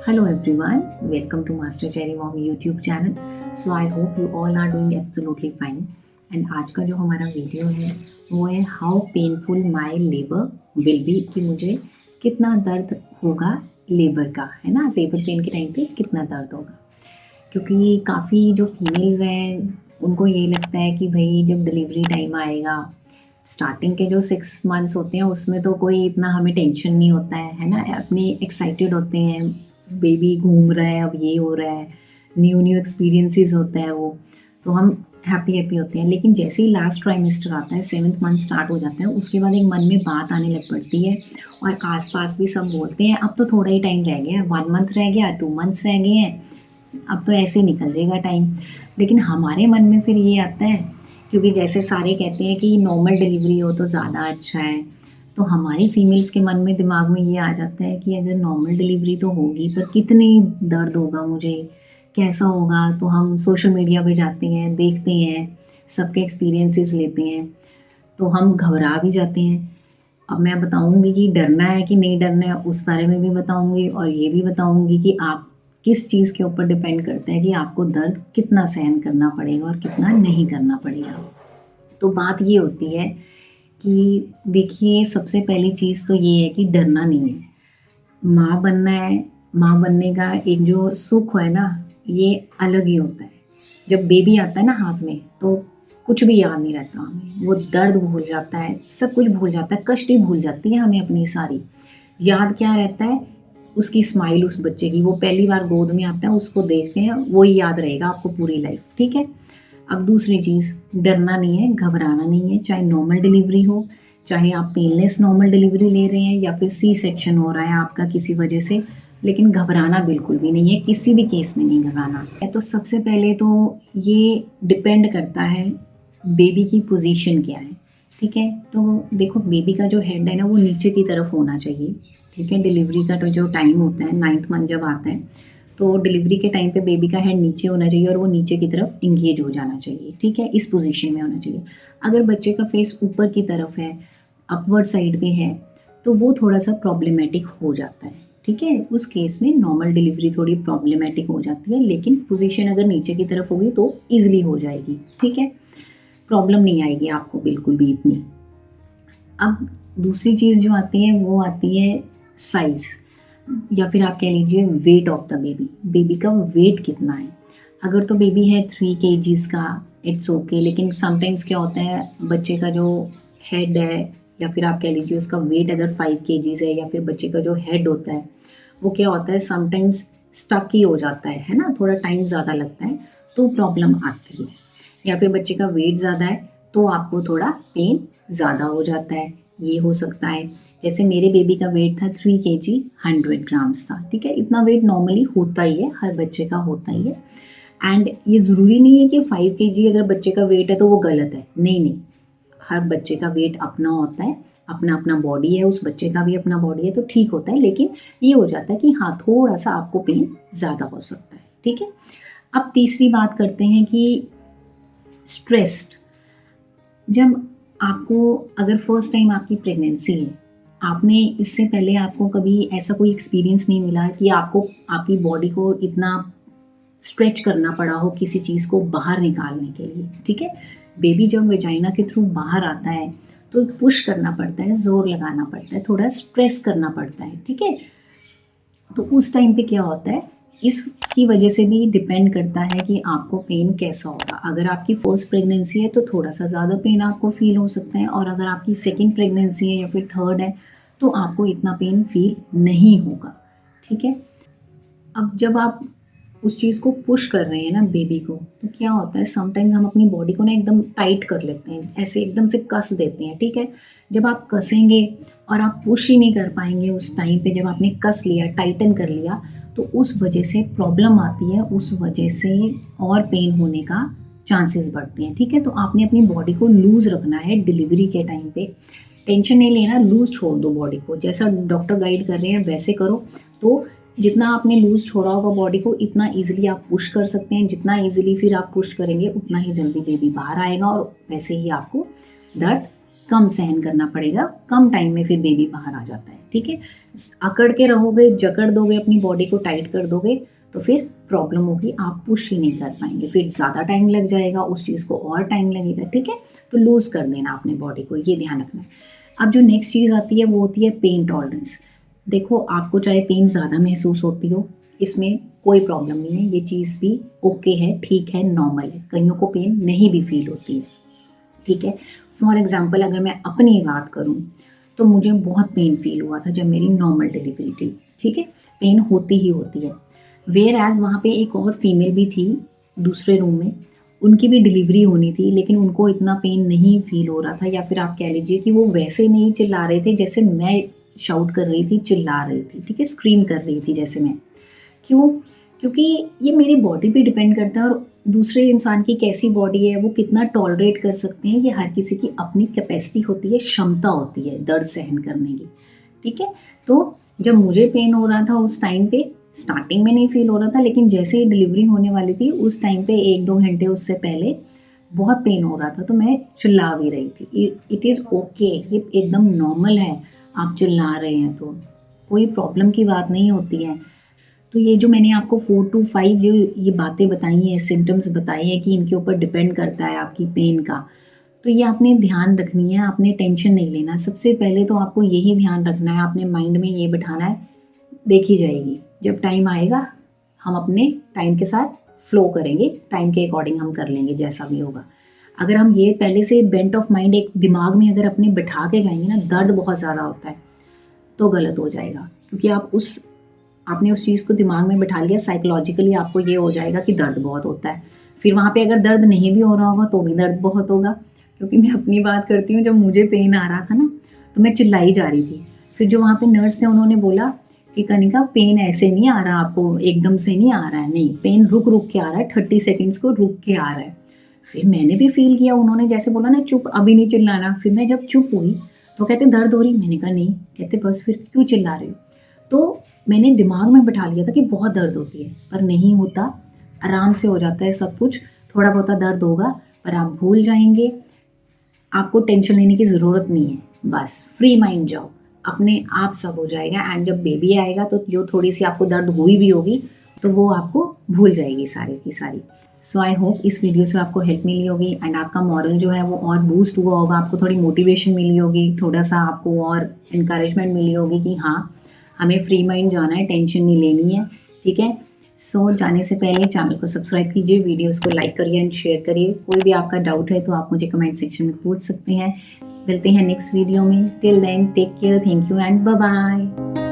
Hello everyone, welcome to Master Cherry Mom YouTube channel. So I hope you all are doing absolutely fine. And आज का जो हमारा video है वो है how painful my labour will be, कि मुझे कितना दर्द होगा लेबर का, है ना, लेबर पेन के टाइम पे कितना दर्द होगा। क्योंकि काफ़ी जो फीमेल्स हैं उनको ये लगता है कि भाई जब डिलीवरी टाइम आएगा, स्टार्टिंग के जो 6 मंथ्स होते हैं उसमें तो कोई इतना हमें टेंशन नहीं होता है ना, अपनी एक्साइटेड होते हैं, बेबी घूम रहा है, अब ये हो रहा है, न्यू न्यू एक्सपीरियंसेस होता है वो, तो हम हैप्पी हैप्पी होते हैं। लेकिन जैसे ही लास्ट ट्राइमेस्टर आता है, 7th मंथ स्टार्ट हो जाता है, उसके बाद एक मन में बात आने लग पड़ती है और आसपास भी सब बोलते हैं अब तो थोड़ा ही टाइम रह गया, 1 मंथ रह गया, 2 मंथ्स रह गए हैं, अब तो ऐसे ही निकल जाएगा टाइम। लेकिन हमारे मन में फिर ये आता है, क्योंकि जैसे सारे कहते हैं कि नॉर्मल डिलीवरी हो तो ज़्यादा अच्छा है, तो हमारी फीमेल्स के मन में दिमाग में ये आ जाता है कि अगर नॉर्मल डिलीवरी तो होगी पर कितनी दर्द होगा मुझे, कैसा होगा। तो हम सोशल मीडिया पे जाते हैं, देखते हैं, सबके एक्सपीरियंसेस लेते हैं, तो हम घबरा भी जाते हैं। अब मैं बताऊंगी कि डरना है कि नहीं डरना है, उस बारे में भी बताऊंगी, और ये भी बताऊंगी कि आप किस चीज़ के ऊपर डिपेंड करता है कि आपको दर्द कितना सहन करना पड़ेगा और कितना नहीं करना पड़ेगा। तो बात ये होती है कि देखिए, सबसे पहली चीज़ तो ये है कि डरना नहीं है। माँ बनना है, माँ बनने का एक जो सुख है ना, ये अलग ही होता है। जब बेबी आता है ना हाथ में, तो कुछ भी याद नहीं रहता हमें, वो दर्द भूल जाता है, सब कुछ भूल जाता है, कष्ट ही भूल जाती है हमें अपनी सारी। याद क्या रहता है? उसकी स्माइल, उस बच्चे की, वो पहली बार गोद में आता है, उसको देखते हैं, वो ही याद रहेगा आपको पूरी लाइफ, ठीक है। अब दूसरी चीज़, डरना नहीं है, घबराना नहीं है, चाहे नॉर्मल डिलीवरी हो, चाहे आप पेनलेस नॉर्मल डिलीवरी ले रहे हैं या फिर सी सेक्शन हो रहा है आपका किसी वजह से, लेकिन घबराना बिल्कुल भी नहीं है, किसी भी केस में नहीं घबराना है। तो सबसे पहले तो ये डिपेंड करता है बेबी की पोजीशन क्या है, ठीक है। तो देखो, बेबी का जो हेड है ना वो नीचे की तरफ होना चाहिए, ठीक है। डिलीवरी का तो जो टाइम होता है, 9th मंथ जब आता है, तो डिलीवरी के टाइम पे बेबी का हेड नीचे होना चाहिए और वो नीचे की तरफ इंगेज हो जाना चाहिए, ठीक है, इस पोजीशन में होना चाहिए। अगर बच्चे का फेस ऊपर की तरफ है, अपवर्ड साइड पे है, तो वो थोड़ा सा प्रॉब्लमेटिक हो जाता है, ठीक है। उस केस में नॉर्मल डिलीवरी थोड़ी प्रॉब्लमेटिक हो जाती है, लेकिन पोजीशन अगर नीचे की तरफ होगी तो ईजिली हो जाएगी, ठीक है, प्रॉब्लम नहीं आएगी आपको बिल्कुल भी इतनी। अब दूसरी चीज़ जो आती है वो आती है साइज़, या फिर आप कह लीजिए weight of the baby, baby का वेट कितना है। अगर तो बेबी है 3 kgs का, इट्स ओके, लेकिन समटाइम्स क्या होता है, बच्चे का जो हेड है या फिर आप कह लीजिए उसका वेट अगर 5 kgs है, या फिर बच्चे का जो हेड होता है वो क्या होता है, समटाइम्स स्टक ही हो जाता है ना, थोड़ा टाइम ज़्यादा लगता है, तो प्रॉब्लम आती है। या फिर बच्चे का वेट ज़्यादा है तो आपको थोड़ा पेन ज़्यादा हो जाता है, ये हो सकता है। जैसे मेरे बेबी का वेट था 3 kg 100 ग्राम्स था, ठीक है, इतना वेट नॉर्मली होता ही है, हर बच्चे का होता ही है। एंड ये ज़रूरी नहीं है कि 5 kg अगर बच्चे का वेट है तो वो गलत है, नहीं नहीं, हर बच्चे का वेट अपना होता है, अपना अपना बॉडी है, उस बच्चे का भी अपना बॉडी है, तो ठीक होता है। लेकिन ये हो जाता है कि हाँ, थोड़ा सा आपको पेन ज़्यादा हो सकता है, ठीक है। अब तीसरी बात करते हैं कि स्ट्रेस्ड, जब आपको, अगर फर्स्ट टाइम आपकी प्रेगनेंसी है, आपने इससे पहले आपको कभी ऐसा कोई एक्सपीरियंस नहीं मिला कि आपको आपकी बॉडी को इतना स्ट्रेच करना पड़ा हो किसी चीज़ को बाहर निकालने के लिए, ठीक है। बेबी जब वेजाइना के थ्रू बाहर आता है तो पुश करना पड़ता है, जोर लगाना पड़ता है, थोड़ा स्ट्रेस करना पड़ता है, ठीक है। तो उस टाइम पे क्या होता है, इसकी वजह से भी डिपेंड करता है कि आपको पेन कैसा होगा। अगर आपकी फर्स्ट प्रेगनेंसी है तो थोड़ा सा ज़्यादा पेन आपको फील हो सकता है, और अगर आपकी सेकंड प्रेगनेंसी है या फिर थर्ड है तो आपको इतना पेन फील नहीं होगा, ठीक है। अब जब आप उस चीज़ को पुश कर रहे हैं ना बेबी को, तो क्या होता है, समटाइम्स हम अपनी बॉडी को ना एकदम टाइट कर लेते हैं, ऐसे एकदम से कस देते हैं, ठीक है। जब आप कसेंगे और आप पुश ही नहीं कर पाएंगे उस टाइम पे, जब आपने कस लिया, टाइटन कर लिया, तो उस वजह से प्रॉब्लम आती है, उस वजह से और पेन होने का चांसेस बढ़ते हैं, ठीक है। तो आपने अपनी बॉडी को लूज़ रखना है डिलीवरी के टाइम पे, टेंशन नहीं लेना, लूज़ छोड़ दो बॉडी को, जैसा डॉक्टर गाइड कर रहे हैं वैसे करो। तो जितना आपने लूज़ छोड़ा होगा बॉडी को, इतना ईजिली आप पुश कर सकते हैं, जितना ईजिली फिर आप पुश करेंगे उतना ही जल्दी बेबी बाहर आएगा, और वैसे ही आपको दर्द कम सहन करना पड़ेगा, कम टाइम में फिर बेबी बाहर आ जाता है, ठीक है। अकड़ के रहोगे, जकड़ दोगे, अपनी बॉडी को टाइट कर दोगे तो फिर प्रॉब्लम होगी, आप पुश ही नहीं कर पाएंगे, फिर ज़्यादा टाइम लग जाएगा, उस चीज़ को और टाइम लगेगा, ठीक है। तो लूज़ कर देना अपने बॉडी को, ये ध्यान रखना है। अब जो नेक्स्ट चीज़ आती है वो होती है पेन टॉलरेंस। देखो, आपको चाहे पेन ज़्यादा महसूस होती हो, इसमें कोई प्रॉब्लम नहीं है, ये चीज़ भी ओके है, ठीक है, नॉर्मल है। कईयों को पेन नहीं भी फील होती है, ठीक है। फॉर एग्जाम्पल अगर मैं अपनी बात करूँ तो मुझे बहुत पेन फील हुआ था जब मेरी नॉर्मल डिलीवरी थी, ठीक है। पेन होती ही होती है। वेयर एज वहाँ पे एक और फीमेल भी थी दूसरे रूम में, उनकी भी डिलीवरी होनी थी, लेकिन उनको इतना पेन नहीं फील हो रहा था, या फिर आप कह लीजिए कि वो वैसे नहीं चिल्ला रहे थे जैसे मैं शाउट कर रही थी, चिल्ला रही थी, ठीक है, स्क्रीम कर रही थी जैसे मैं। क्यों? क्योंकि ये मेरी बॉडी पे डिपेंड करता है, और दूसरे इंसान की कैसी बॉडी है, वो कितना टॉलरेट कर सकते हैं, ये हर किसी की अपनी कैपेसिटी होती है, क्षमता होती है दर्द सहन करने की, ठीक है। तो जब मुझे पेन हो रहा था उस टाइम पे, स्टार्टिंग में नहीं फील हो रहा था, लेकिन जैसे ही डिलीवरी होने वाली थी उस टाइम पे 1-2 घंटे उससे पहले बहुत पेन हो रहा था, तो मैं चिल्ला भी रही थी। इट इज़ ओके, ये एकदम नॉर्मल है, आप चिल्ला रहे हैं तो कोई प्रॉब्लम की बात नहीं होती है। तो ये जो मैंने आपको 4 to 5 जो ये बातें बताई हैं, सिम्टम्स बताए हैं कि इनके ऊपर डिपेंड करता है आपकी पेन का, तो ये आपने ध्यान रखनी है, आपने टेंशन नहीं लेना। सबसे पहले तो आपको यही ध्यान रखना है, अपने माइंड में ये बिठाना है, देखी जाएगी, जब टाइम आएगा हम अपने टाइम के साथ फ्लो करेंगे, टाइम के अकॉर्डिंग हम कर लेंगे जैसा भी होगा। अगर हम ये पहले से बेंट ऑफ माइंड एक दिमाग में अगर अपने बिठा के जाएंगे ना, दर्द बहुत ज़्यादा होता है, तो गलत हो जाएगा, क्योंकि आपने उस चीज़ को दिमाग में बिठा लिया, साइकोलॉजिकली आपको ये हो जाएगा कि दर्द बहुत होता है। फिर वहाँ पे अगर दर्द नहीं भी हो रहा होगा तो भी दर्द बहुत होगा। क्योंकि मैं अपनी बात करती हूँ, जब मुझे पेन आ रहा था ना तो मैं चिल्लाई जा रही थी। फिर जो वहाँ पे नर्स थे उन्होंने बोला कि कनिका, पेन ऐसे नहीं आ रहा आपको, एकदम से नहीं आ रहा है, नहीं, पेन रुक रुक के आ रहा है, 30 सेकेंड्स को रुक के आ रहा है। फिर मैंने भी फील किया, उन्होंने जैसे बोला ना चुप, अभी नहीं चिल्लाना। फिर मैं जब चुप हुई तो कहते दर्द हो रही, मैंने कहा नहीं, कहते बस फिर क्यों चिल्ला रहे हो। तो मैंने दिमाग में बिठा लिया था कि बहुत दर्द होती है, पर नहीं होता, आराम से हो जाता है सब कुछ। थोड़ा बहुत दर्द होगा पर आप भूल जाएंगे, आपको टेंशन लेने की ज़रूरत नहीं है, बस फ्री माइंड जाओ, अपने आप सब हो जाएगा। एंड जब बेबी आएगा तो जो थोड़ी सी आपको दर्द हुई भी होगी तो वो आपको भूल जाएगी सारी की सारी। सो आई होप इस वीडियो से आपको हेल्प मिली होगी, एंड आपका मॉरल जो है वो और बूस्ट हुआ होगा, आपको थोड़ी मोटिवेशन मिली होगी, थोड़ा सा आपको और इनकरेजमेंट मिली होगी कि हाँ, हमें फ्री माइंड जाना है, टेंशन नहीं लेनी है, ठीक है। सो जाने से पहले चैनल को सब्सक्राइब कीजिए, वीडियोस को लाइक करिए एंड शेयर करिए। कोई भी आपका डाउट है तो आप मुझे कमेंट सेक्शन में पूछ सकते हैं। मिलते हैं नेक्स्ट वीडियो में। Till then take care, thank you and bye bye.